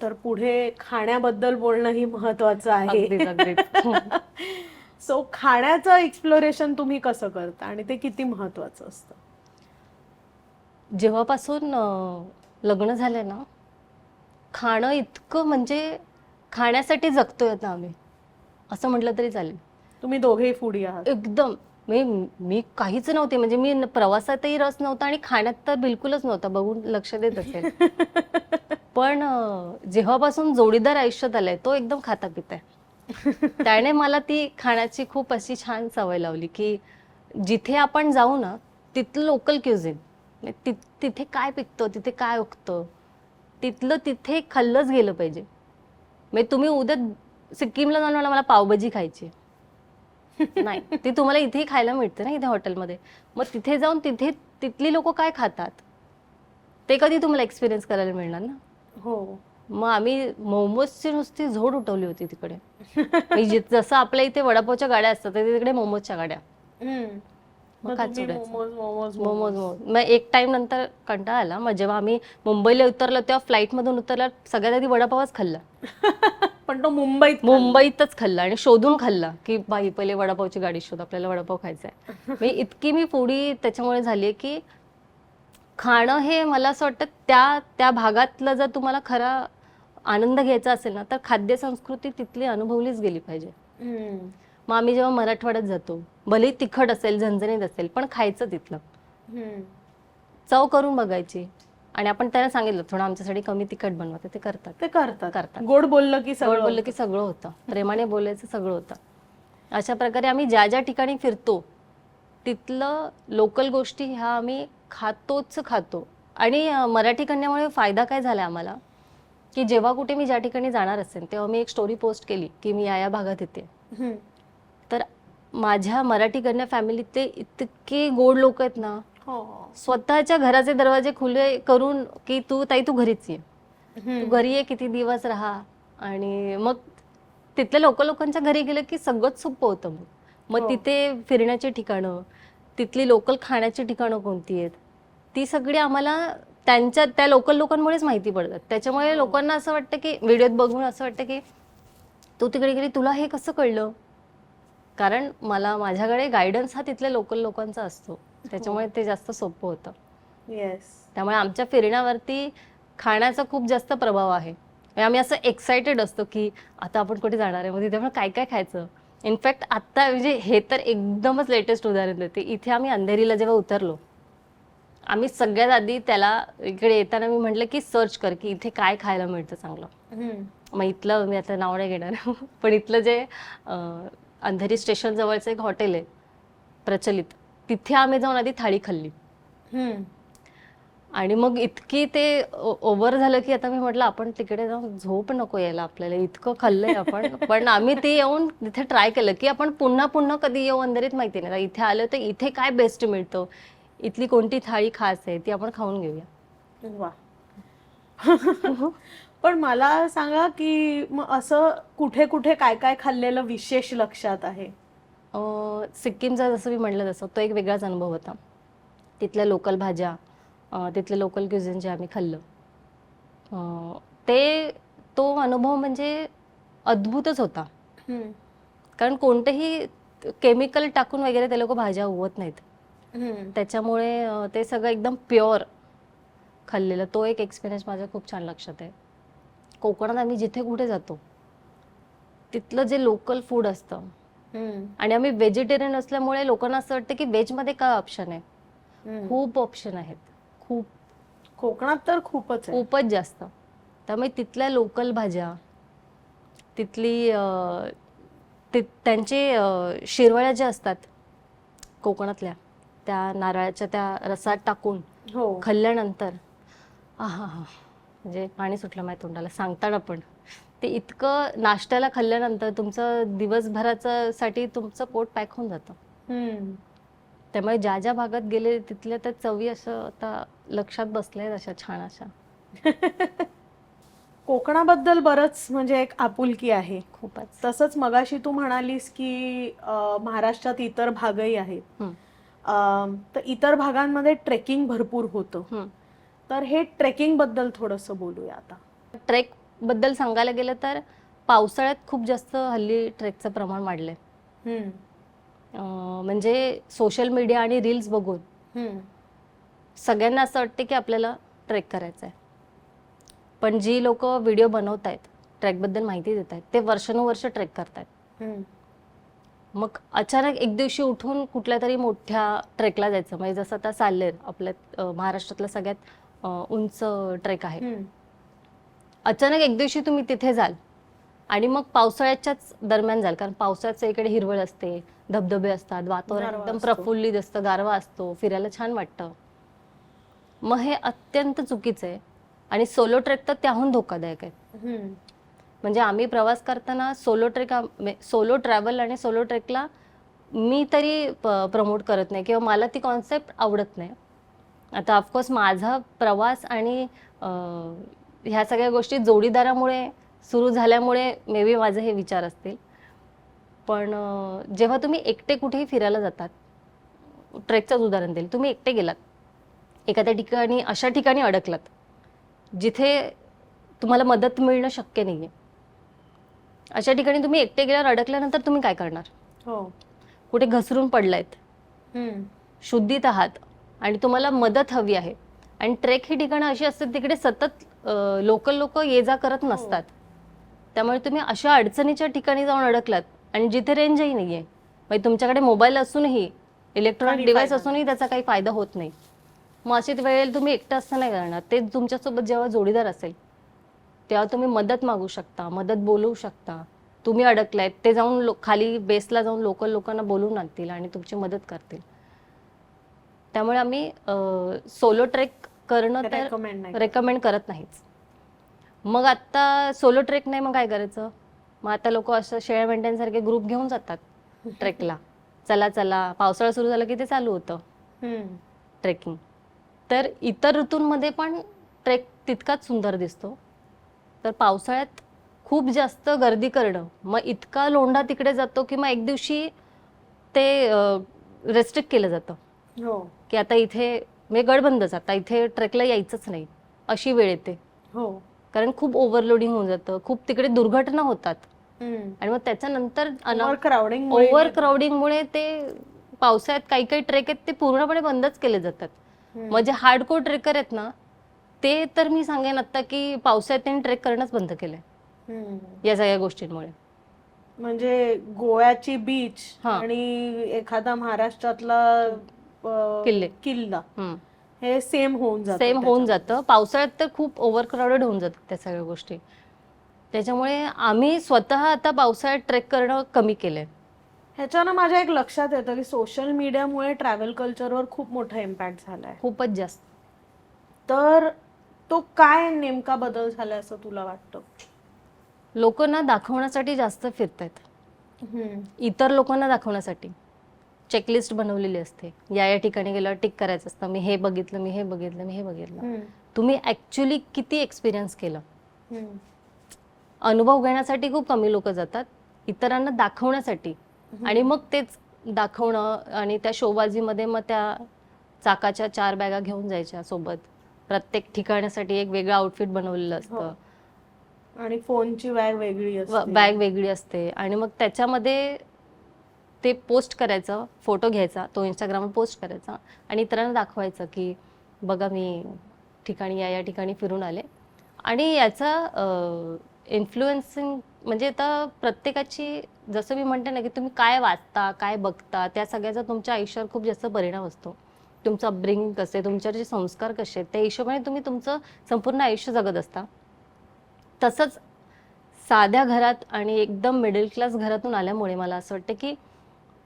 तर पुढे खाण्याबद्दल बोलणंही महत्वाचं आहे. सो खाण्याचं एक्सप्लोरेशन तुम्ही कसं करता आणि ते किती महत्वाचं असतं? जेव्हापासून लग्न झालंय ना, खाणं इतकं, म्हणजे खाण्यासाठी जगतोय आता आम्ही असं म्हटलं तरी चालेल. तुम्ही दोघेही फूडी आहात? एकदम. मी काहीच नव्हते, म्हणजे मी प्रवासातही रस नव्हता आणि खाण्यात तर बिलकुलच नव्हता, बघून लक्ष देत असेल. पण जेव्हापासून जोडीदार आयुष्यात आलाय तो एकदम खाता पिताय. त्याने मला ती खाण्याची खूप अशी छान सवय लावली की जिथे आपण जाऊ ना तिथलं लोकल क्युझिन, तिथे काय पिकतं, तिथे काय उगतं, तिथलं तिथे खाल्लंच गेलं पाहिजे. म्हणजे तुम्ही उद्या सिक्कीमला जाऊन मला पावभाजी खायची नाही, ती तुम्हाला इथेही खायला मिळते ना, इथे हॉटेलमध्ये. मग तिथे जाऊन तिथली लोक काय खातात ते कधी तुम्हाला एक्सपिरियन्स करायला मिळणार ना. हो. मग आम्ही मोमोजची नुसती झोड उठवली होती तिकडे. जसं आपल्या इथे वडापावच्या गाड्या असतात तिकडे मोमोजच्या गाड्या. मोमोज. मग एक टाइम नंतर कंटाळा आला. मग जेव्हा आम्ही मुंबईला उतरलो तेव्हा फ्लाईट मधून उतरला सगळ्यात आधी वडापावच खाल्ला. पण तो मुंबईतच खाल्ला आणि शोधून खाल्ला की बाई पहिले वडापावची गाडी शोध, आपल्याला वडापाव खायचा आहे. इतकी मी फूडी त्याच्यामुळे झाली की खाणं हे मला असं वाटतं त्या भागातलं जर तुम्हाला खरा आनंद घ्यायचा असेल ना तर खाद्य संस्कृती तिथली अनुभवलीच गेली पाहिजे. मग आम्ही जेव्हा मराठवाड्यात जातो, भले तिखट असेल, झणझणीत असेल, पण खायचं तिथलं, चव करून बघायची. आणि आपण त्यांना सांगितलं थोडं आमच्यासाठी कमी तिखट बनवा, ते करतात. गोड बोललं की सगळं होतं, प्रेमाने बोलायचं सगळं होतं. अशा प्रकारे आम्ही ज्या ज्या ठिकाणी फिरतो तिथलं लोकल गोष्टी ह्या आम्ही खातो. आणि मराठी कन्यामुळे फायदा काय झाला आम्हाला की जेव्हा कुठे मी ज्या ठिकाणी जाणार असेल तेव्हा मी एक स्टोरी पोस्ट केली की मी या भागात येते, तर माझ्या मराठी कन्या फॅमिलीत इतके गोड लोक आहेत ना, स्वतःच्या घराचे दरवाजे खुले करून की तू ताई तू घरीच ये, तू घरी ये, किती दिवस राहा. आणि मग तिथल्या लोकांच्या घरी गेलं की सगळंच सोपं होतं. मग तिथे फिरण्याची ठिकाणं, तिथली लोकल खाण्याची ठिकाणं कोणती आहेत, ती सगळी आम्हाला त्या लोकल लोकांमुळेच माहिती पडतात. त्याच्यामुळे लोकांना असं वाटतं की व्हिडिओत बघून असं वाटतं की तू तिकडे गेली, तुला हे कसं कळलं? कारण माझ्याकडे गायडन्स हा तिथल्या लोकल लोकांचा असतो, त्याच्यामुळे ते जास्त सोपं होतं. त्यामुळे आमच्या फिरण्यावरती खाण्याचा खूप जास्त प्रभाव आहे. आम्ही असं एक्सायटेड असतो की आता आपण कुठे जाणार आहे, मग तिथे आपण काय काय खायचं. इनफॅक्ट आता म्हणजे हे तर एकदमच लेटेस्ट उदाहरण देते. इथे आम्ही अंधेरीला जेव्हा उतरलो, आम्ही सगळ्यात आधी त्याला इकडे येताना मी म्हटलं की सर्च कर की इथे काय खायला मिळतं चांगलं. मग इथलं मी आता नाव नाही घेणार पण इथलं जे अंधेरी स्टेशन जवळचं एक हॉटेल आहे प्रचलित, तिथे आम्ही जाऊन आधी थाळी खाल्ली. आणि मग इतकी ते ओव्हर झालं की आता मी म्हटलं आपण तिकडे जाऊन झोप नको यायला आपल्याला, इतकं खाल्लंय आपण. पण आम्ही ते येऊन तिथे ट्राय केलं की आपण पुन्हा पुन्हा कधी येऊ अंधेरीत माहिती नाही, इथे आलं तर इथे काय बेस्ट मिळतं, इथली कोणती थाळी खास आहे ती आपण खाऊन घेऊया. वा. पण मला सांगा की मग असं कुठे कुठे काय काय खाल्लेलं विशेष लक्षात आहे? सिक्कीमचा जसं मी म्हटलं तसं तो एक वेगळाच अनुभव होता. तिथल्या लोकल भाज्या, तिथले लोकल क्युझिन जे आम्ही खाल्लं, तो अनुभव म्हणजे अद्भुतच होता. कारण कोणतेही केमिकल टाकून वगैरे ते लोक भाज्या उगवत नाहीत, त्याच्यामुळे ते सगळं एकदम प्युअर खाल्लेलं. तो एक एक्सपिरियन्स माझ्या खूप छान लक्षात आहे. कोकणात आम्ही जिथे कुठे जातो तिथलं जे लोकल फूड असतं, आणि आम्ही व्हेजिटेरियन असल्यामुळे लोकांना असं वाटतं की व्हेजमध्ये काय ऑप्शन आहे. खूप ऑप्शन आहेत, खूप. कोकणात तर खूपच जास्त. त्यामुळे तिथल्या लोकल भाज्या, तिथली त्यांचे शिरवळ्या ज्या असतात कोकणातल्या, त्या नारळाच्या त्या रसात टाकून खाल्ल्यानंतर म्हणजे पाणी सुटलं माझ्या तोंडाला सांगताना. पण ते इतकं नाश्त्याला खाल्ल्यानंतर तुमचं दिवसभराचं साठी तुमचं पोट पॅक होऊन जातं. त्यामुळे ज्या ज्या भागात गेले तिथल्या त्या चवी असं आता लक्षात बसल्या अशा छान अशा. कोकणाबद्दल बरंच म्हणजे एक आपुलकी आहे खूपच. तसंच मगाशी तू म्हणालीस की महाराष्ट्रात इतर भागही आहेत, तर इतर भागांमध्ये ट्रेकिंग भरपूर होतं, तर हे ट्रेकिंग बद्दल थोडंसं बोलूया आता. ट्रेक बद्दल सांगायला गेलं तर पावसाळ्यात खूप जास्त हल्ली ट्रेकचं प्रमाण वाढलंय. म्हणजे सोशल मीडिया आणि रील्स बघून सगळ्यांना असं वाटतं की आपल्याला ट्रेक करायचं आहे, पण जी लोक व्हिडिओ बनवत आहेत, ट्रेकबद्दल माहिती देत आहेत, ते वर्षानुवर्ष ट्रेक करतायत. मग अचानक एक दिवशी उठून कुठल्या तरी मोठ्या ट्रेकला जायचं, म्हणजे जसं आता साल्लेर आपल्या महाराष्ट्रातला सगळ्यात उंच ट्रेक आहे. अचानक एक दिवशी तुम्ही तिथे जाल आणि मग पावसाळ्याच्याच दरम्यान जाल, कारण पावसाळ्यात इकडे हिरवळ असते, धबधबे असतात, वातावरण एकदम प्रफुल्लित असतं, गारवा असतो, फिरायला छान वाटतं. मग हे अत्यंत चुकीचं आहे. आणि सोलो ट्रेक तर त्याहून धोकादायक आहे. म्हणजे आम्ही प्रवास करताना सोलो ट्रॅव्हल आणि सोलो ट्रेकला मी तरी प्रमोट करत नाही किंवा मला ती कॉन्सेप्ट आवडत नाही. आता ऑफकोर्स माझा प्रवास आणि ह्या सगळ्या गोष्टी जोडीदारामुळे सुरू झाल्यामुळे मे बी माझे हे विचार असतील. पण जेव्हा तुम्ही एकटे कुठेही फिरायला जातात, ट्रेकचंच उदाहरण देईल, तुम्ही एकटे गेलात एखाद्या ठिकाणी, अशा ठिकाणी अडकलात जिथे तुम्हाला मदत मिळणं शक्य नाहीये, अशा ठिकाणी तुम्ही एकटे गेल्यावर अडकल्यानंतर तुम्ही काय करणार? कुठे घसरून पडलायत, शुद्धीत आहात आणि तुम्हाला मदत हवी आहे, आणि ट्रेक ही ठिकाणं अशी असतात तिकडे सतत लोकल लोक ये जा करत नसतात. त्यामुळे तुम्ही अशा अडचणीच्या ठिकाणी जाऊन अडकलात आणि जिथे रेंजही नाहीये, म्हणजे तुमच्याकडे मोबाईल असूनही, इलेक्ट्रॉनिक डिव्हाइस असूनही त्याचा काही फायदा होत नाही. मग अशी वेळेला तुम्ही एकटं असं नाही करणार. ते तुमच्यासोबत जेव्हा जोडीदार असेल तेव्हा तुम्ही मदत मागू शकता, मदत बोलवू शकता. तुम्ही अडकलायत, ते जाऊन खाली बेसला जाऊन लोकल लोकांना बोलवून आणतील आणि तुमची मदत करतील. त्यामुळे आम्ही सोलो ट्रेक करणं तर रेकमेंड करत नाहीच. मग आता सोलो ट्रेक नाही, मग काय करायचं? मग आता लोक असं शेळ्या मेंढ्यांसारखे ग्रुप घेऊन जातात ट्रेकला. चला चला, पावसाळा सुरू झाला की ते चालू होतं ट्रेकिंग. तर इतर ऋतूंमध्ये पण ट्रेक तितकाच सुंदर दिसतो. तर पावसाळ्यात खूप जास्त गर्दी करणं, मग इतका लोंढा तिकडे जातो की मग एक दिवशी ते रेस्ट्रिक्ट केलं जातं हो की आता इथे म्हणजे गडबंदच, आता इथे ट्रेकला यायचंच नाही अशी वेळ येते. हो. कारण खूप ओव्हरलोडिंग होऊन जातं, खूप तिकडे दुर्घटना होतात. हम्म. आणि मग त्याच्यानंतर क्राऊडिंग ओव्हर क्राऊडिंगमुळे ते पावसाळ्यात काही काही ट्रेक आहेत ते पूर्णपणे बंदच केले जातात. मग जे हार्डकोर ट्रेकर आहेत ना, ते तर मी सांगेन आता की पावसाळ्यात त्यांनी ट्रेक करणंच बंद केलंय या सगळ्या गोष्टींमुळे. म्हणजे गोव्याची बीच हा. आणि एखादा महाराष्ट्रातला किल्ला हे सेम होऊन जातं. सेम होऊन जातं. पावसाळ्यात तर खूप ओव्हर क्राऊडेड होऊन जातात त्या सगळ्या गोष्टी. त्याच्यामुळे आम्ही स्वतः आता पावसाळ्यात ट्रेक करणं कमी केलंय. ह्याच्यानं माझ्या एक लक्षात येतं की सोशल मीडियामुळे ट्रॅव्हल कल्चरवर खूप मोठा इम्पॅक्ट झालाय. खूपच जास्त. तर तो काय नेमका बदल झालाय असं तुला वाटतं? लोकांना दाखवण्यासाठी जास्त फिरतायत, इतर लोकांना दाखवण्यासाठी. चेकलिस्ट बनवलेली असते, या ठिकाणी गेल्यावर टिक करायचं असतं, मी हे बघितलं, मी हे बघितलं, मी हे बघितलं. तुम्ही ऍक्च्युली किती एक्सपिरियन्स केलं? अनुभव घेण्यासाठी खूप कमी लोक जातात, इतरांना दाखवण्यासाठी. आणि मग तेच दाखवणं आणि त्या शोबाजीमध्ये मग त्या चाकाच्या 4 बॅगा घेऊन जायच्या सोबत. प्रत्येक ठिकाणासाठी एक वेगळं आउटफिट बनवलेलं असतं आणि फोनची बॅग वेगळी असते, बॅग वेगळी असते. आणि मग त्याच्यामध्ये ते पोस्ट करायचं, फोटो घ्यायचा, तो इंस्टाग्रामवर पोस्ट करायचा आणि इतरांना दाखवायचं की बघा मी ठिकाणी या ठिकाणी फिरून आले. आणि याचा इन्फ्लुएन्सिंग म्हणजे आता प्रत्येकाची, जसं मी म्हणते ना की तुम्ही काय वाचता, काय बघता, त्या सगळ्याचा तुमच्या आयुष्यावर खूप जास्त परिणाम असतो. तुमचं अपब्रिंगिंग कसं आहे, तुमच्यावर जे संस्कार कसे आहेत, त्या हिशोबाने तुम्ही तुमचं संपूर्ण आयुष्य जगत असता. तसंच साध्या घरात आणि एकदम मिडल क्लास घरातून आल्यामुळे मला असं वाटतं की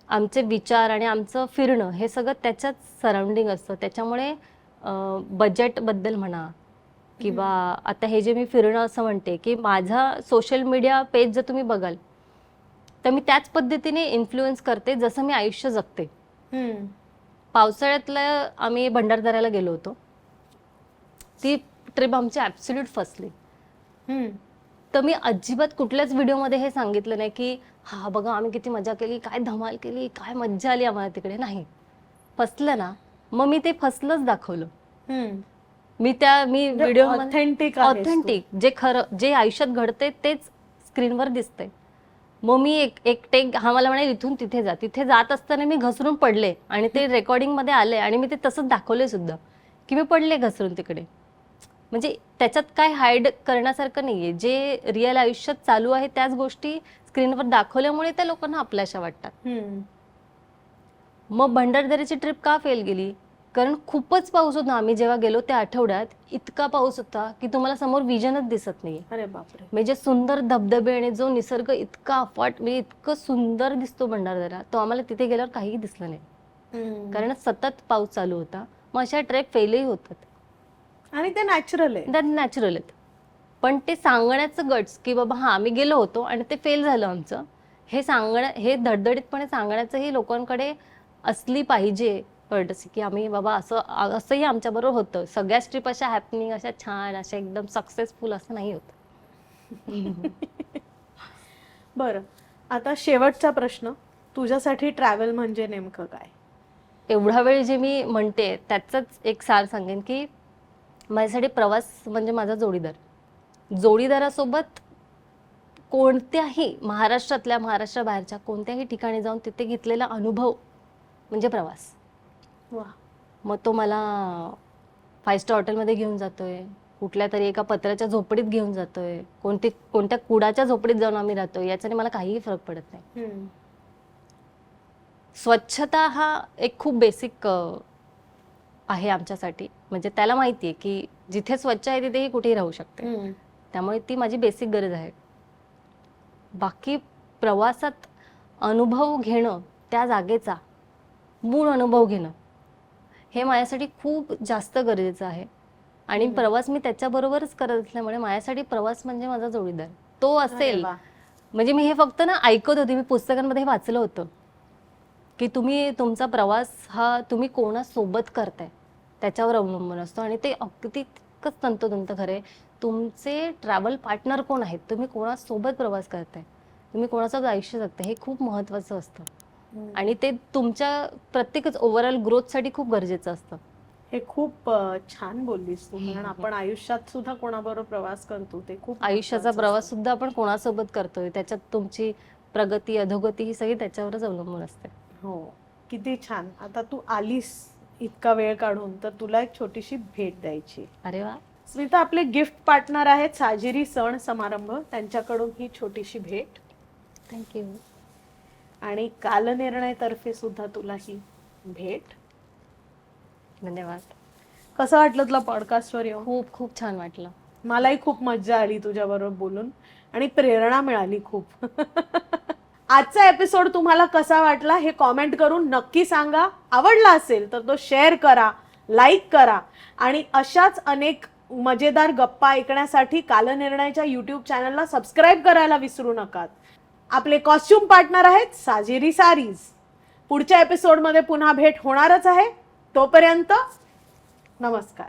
आमचे विचार आणि आमचं फिरणं हे सगळं त्याच्याच सराउंडिंग असतं. त्याच्यामुळे बजेटबद्दल म्हणा किंवा आता हे जे मी फिरणं असं म्हणते की माझा सोशल मीडिया पेज जर तुम्ही बघाल तर मी त्याच पद्धतीने इन्फ्लुएन्स करते जसं मी आयुष्य जगते. पावसाळ्यातलं आम्ही भंडारदऱ्याला गेलो होतो. ती ट्रिप आमची ॲब्सोल्यूट फसली. तर मी अजिबात कुठल्याच व्हिडिओमध्ये हे सांगितलं नाही की हा बघा आम्ही किती मजा केली, काय धमाल केली, काय मज्जा आली आम्हाला तिकडे. नाही, फसलं ना मग मी ते फसलंच दाखवलं. मी व्हिडिओ ऑथेंटिक जे खरं जे आयुष्यात घडते तेच स्क्रीनवर दिसतंय. मग मी एक टेक हा मला म्हणाले इथून तिथे जा, तिथे जात असताना मी घसरून पडले आणि ते रेकॉर्डिंग मध्ये आले आणि मी ते तसंच दाखवले सुद्धा की मी पडले घसरून तिकडे. म्हणजे त्याच्यात काय हाईड करण्यासारखं नाहीये, जे रिअल आयुष्यात चालू आहे त्याच गोष्टी स्क्रीनवर दाखवल्यामुळे त्या लोकांना आपल्याशा वाटतात. मग भंडारदऱ्याची ट्रिप का फेल गेली? कारण खूपच पाऊस होता. आम्ही जेव्हा गेलो त्या आठवड्यात इतका पाऊस होता की तुम्हाला समोर विजनच दिसत नाही. अरे बापरे. म्हणजे सुंदर धबधबे आणि जो निसर्ग इतका अफाट म्हणजे इतकं सुंदर दिसतो भंडारदरा, तो आम्हाला तिथे गेल्यावर काहीही दिसलं नाही कारण सतत पाऊस चालू होता. मग अशा ट्रेक फेलही होतात आणि ते नॅचरल आहेत. पण ते सांगण्याचं गट्स की बाबा हा आम्ही गेलो होतो आणि ते फेल झालं आमचं, हे धडधडीतपणे सांगण्याचंही लोकांकडे असली पाहिजे कळतंच की आम्ही बाबा असंही आमच्याबरोबर होतं. सगळ्याच ट्रिप अशा हॅपनिंग, अशा छान, अशा एकदम सक्सेसफुल असं नाही होत. बरं, आता शेवटचा प्रश्न, तुझ्यासाठी ट्रॅव्हल म्हणजे नेमकं काय? एवढा वेळ जे मी म्हणते त्याचंच एक सार सांगेन की माझ्यासाठी प्रवास म्हणजे माझा जोडीदारासोबत कोणत्याही महाराष्ट्राबाहेरच्या कोणत्याही ठिकाणी जाऊन तिथे घेतलेला अनुभव म्हणजे प्रवास. मग तो मला 5 स्टार हॉटेलमध्ये घेऊन जातोय, कुठल्या तरी एका पत्र्याच्या झोपडीत घेऊन जातोय, कोणत्या कुडाच्या झोपडीत जाऊन आम्ही राहतोय, याच्याने मला काहीही फरक पडत नाही. स्वच्छता हा एक खूप बेसिक आहे आमच्यासाठी. म्हणजे त्याला माहिती आहे की जिथे स्वच्छ आहे तिथेही कुठेही राहू शकते, त्यामुळे ती माझी बेसिक गरज आहे. बाकी प्रवासात अनुभव घेणं, त्या जागेचा मूळ अनुभव घेणं हे माझ्यासाठी खूप जास्त गरजेचं आहे. आणि प्रवास मी त्याच्याबरोबरच करत असल्यामुळे माझ्यासाठी प्रवास म्हणजे माझा जोडीदार तो असेल. अरे वा. म्हणजे मी हे फक्त ना ऐकत होते, मी पुस्तकांमध्ये हे वाचलं होतं की तुम्ही तुमचा प्रवास हा तुम्ही कोणासोबत करताय त्याच्यावर अवलंबून असतो. आणि ते अगदी तितकंच तंतोतंत खरं आहे. तुमचे ट्रॅव्हल पार्टनर कोण आहेत, तुम्ही कोणासोबत प्रवास करताय, तुम्ही कोणासोबत आयुष्य जगताय, हे खूप महत्त्वाचं असतं. आणि ते तुमच्या प्रत्येकच ओव्हरऑल ग्रोथसाठी खूप गरजेचं असतं. हे खूप छान बोललीस तू, कारण आपण आयुष्यात सुद्धा कोणाबरोबर प्रवास करतो ते खूप आयुष्याचा महत्त्वाचं प्रवास असतं. सुद्धा आपण कोणासोबत करतोय त्याच्यात तुमची प्रगती अधोगती ही सगळी त्याच्यावरच अवलंबून असते. हो, किती छान. आता तू आलीस इतका वेळ काढून, तर तुला एक छोटीशी भेट द्यायची. अरे वा. स्मिता, आपले गिफ्ट पार्टनर आहेत साजिरी सण समारंभ, त्यांच्याकडून ही छोटीशी भेट. थँक्यू. आणि कालनिर्णय तर्फे सुद्धा तुला ही भेट. धन्यवाद. कसं वाटलं तुला पॉडकास्टवर येऊन? खूप खूप छान वाटलं. मलाही खूप मज्जा आली तुझ्याबरोबर बोलून आणि प्रेरणा मिळाली खूप. आजचा एपिसोड तुम्हाला कसा वाटला हे कॉमेंट करून नक्की सांगा. आवडला असेल तर तो शेअर करा, लाईक करा आणि अशाच अनेक मजेदार गप्पा ऐकण्यासाठी कालनिर्णयच्या यूट्यूब चॅनलला सबस्क्राईब करायला विसरू नका. आपले कॉस्ट्युम पार्टनर आहेत साजेरी सारीज. पुढच्या एपिसोडमध्ये पुन्हा भेट होणारच आहे. तोपर्यंत नमस्कार.